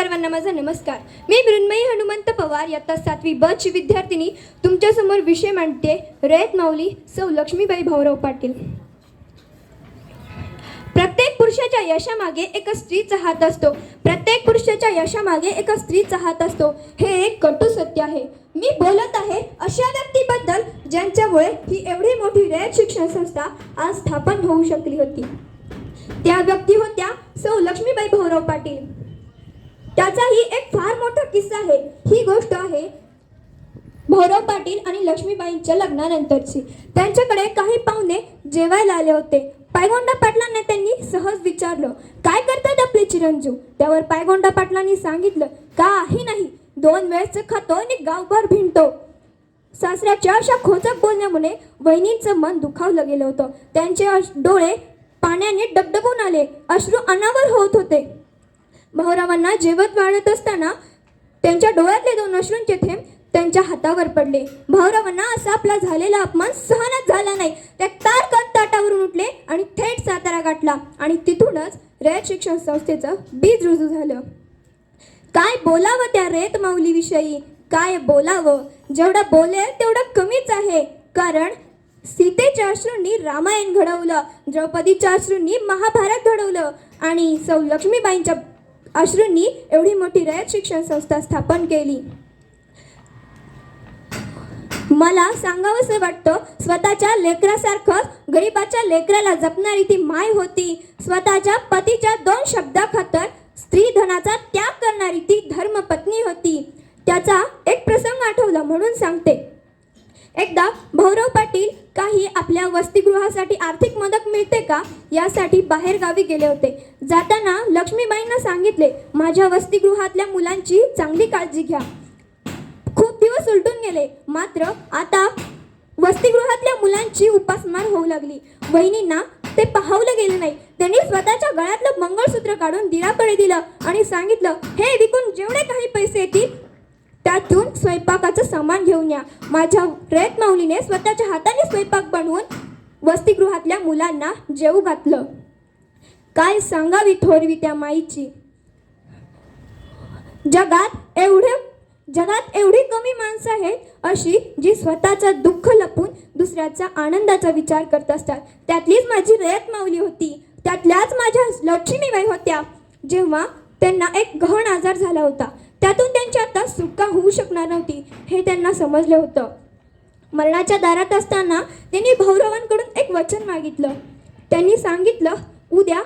सर्वांना माझा नमस्कार. मी मृण्मयी हनुमंत पवार इयत्ता 7वी ब ची विद्यार्थिनी तुमच्यासमोर विषय मांडते. रयत माऊली सौ लक्ष्मीबाई भाऊराव पाटील. प्रत्येक पुरुषाच्या यशामागे एका स्त्रीचा हात असतो. प्रत्येक पुरुषाच्या यशामागे एका स्त्रीचा हात असतो. हे एक कटू सत्य आहे. मी बोलत आहे अशा व्यक्तीबद्दल ज्यांच्यामुळे ही एवढी मोठी रयत शिक्षण संस्था आज स्थापन होऊ शकली होती. त्या व्यक्ती होत्या सौ लक्ष्मीबाई भाऊराव पाटील. त्याचाही एक फार मोठा किस्सा आहे. ही गोष्ट आहे भाऊराव पाटील आणि लक्ष्मीबाईंच्या लग्नानंतरची. त्यांच्याकडे काही पाहुणे जेवायला आले होते. पायगोंडा पाटलांना त्यांनी सहज विचारलं, काय करतात आपले चिरंजीव? त्यावर पायगोंडा पाटलांनी सांगितलं, काही नाही, 2 वेळचं खातो आणि गावभर भिंडतो. सासऱ्याच्या अशा खोचक बोलण्यामुळे वहिनींचं मन दुखावलं गेलं होतं. त्यांचे डोळे पाण्याने डबडबून आले. अश्रू अनावर होत होते. भाऊरावांना जेवत वाढत असताना त्यांच्या डोळ्यातले 2 अश्रूंचे थेंब त्यांच्या हातावर पडले. भाऊरावांना असा आपला झालेला अपमान सहनच झाला नाही. ते तारकन ताटावरून उठले आणि थेट सातारा गाठला आणि तिथूनच रयत शिक्षण संस्थेचं बीज रुजू झालं. काय बोलावं त्या रयत माऊलीविषयी, काय बोलावं? जेवढं बोलेल तेवढं कमीच आहे. कारण सीतेच्या अश्रूंनी रामायण घडवलं, द्रौपदीच्या अश्रूंनी महाभारत घडवलं आणि सौ लक्ष्मीबाईंच्या अश्रूंनी एवढी मोठी रयत शिक्षण संस्था स्थापन केली. मला सांगावंसं वाटतं, स्वतःच्या लेकरासारखं गरीबाच्या लेकराला जपणारी ती माय होती. स्वतःच्या पतीच्या 2 शब्दाखातर स्त्री धनाचा त्याग करणारी ती धर्मपत्नी होती. त्याचा एक प्रसंग आठवला म्हणून सांगते. एकदा भाऊराव पाटील काही आपल्या वसतिगृहासाठी आर्थिक मदत मिळते का यासाठी बाहेर गावी गेले होते. जाताना लक्ष्मीबाईंना सांगितले, माझ्या वसतिगृहातल्या मुलांची चांगली काळजी घ्या. खूप दिवस उलटून गेले, मात्र आता वसतिगृहातल्या मुलांची उपासमार होऊ लागली. वहिनींना ते पाहवलं गेलं नाही. त्यांनी स्वतःच्या गळ्यातलं मंगळसूत्र काढून दिराकडे दिलं आणि सांगितलं, हे विकून जेवढे काही पैसे येतील त्यातून स्वयंपाकाचं सामान घेऊन या. माझ्या रयत माऊलीने स्वतःच्या हाताने स्वयंपाक बनवून वसतिगृहातल्या मुलांना जेवू घातलं. काय सांगावी थोरवी त्या माईची. जगात एवढी कमी माणसं आहेत अशी जी स्वतःचं दुःख लपून दुसऱ्याचा आनंदाचा विचार करत असतात. त्यातलीच माझी रयत माऊली होती. त्यातल्याच माझ्या लक्ष्मीबाई होत्या. जेव्हा त्यांना एक गहन आजार झाला होता, त्यातून त्यांची आता सुटका होऊ शकणार नव्हती हे त्यांना समजलं होतं. मरणाच्या दारात असताना त्यांनी भाऊरावांकडून एक वचन मागितलं. त्यांनी सांगितलं, उद्या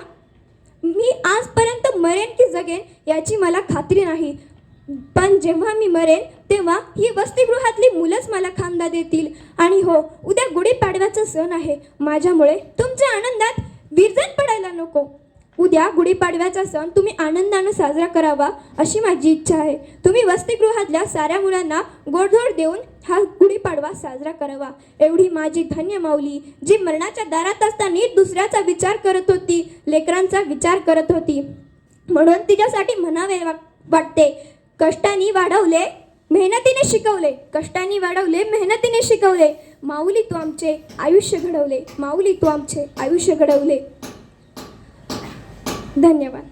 मी आजपर्यंत मरेन की जगेन याची मला खात्री नाही, पण जेव्हा मी मरेन तेव्हा ही वसतिगृहातली मुलंच मला खांदा देतील. आणि हो, उद्या गुढीपाडव्याचा सण आहे. माझ्यामुळे तुमच्या आनंदात विरजण पडायला नको. उद्या गुढीपाडव्याचा सण तुम्ही आनंदानं साजरा करावा अशी माझी इच्छा आहे. तुम्ही वसतिगृहातल्या साऱ्या मुलांना गोडधोड देऊन हा गुढीपाडवा साजरा करावा. एवढी माझी धन्य माऊली, जी मरणाच्या दारात असताना दुसऱ्याचा विचार करत होती, लेकरांचा विचार करत होती. म्हणून तिच्यासाठी म्हणावे वाटते, कष्टाने वाढवले मेहनतीने शिकवले, कष्टाने वाढवले मेहनतीने शिकवले. माऊली तू आमचे आयुष्य घडवले, माऊली तू आमचे आयुष्य घडवले. धन्यवाद.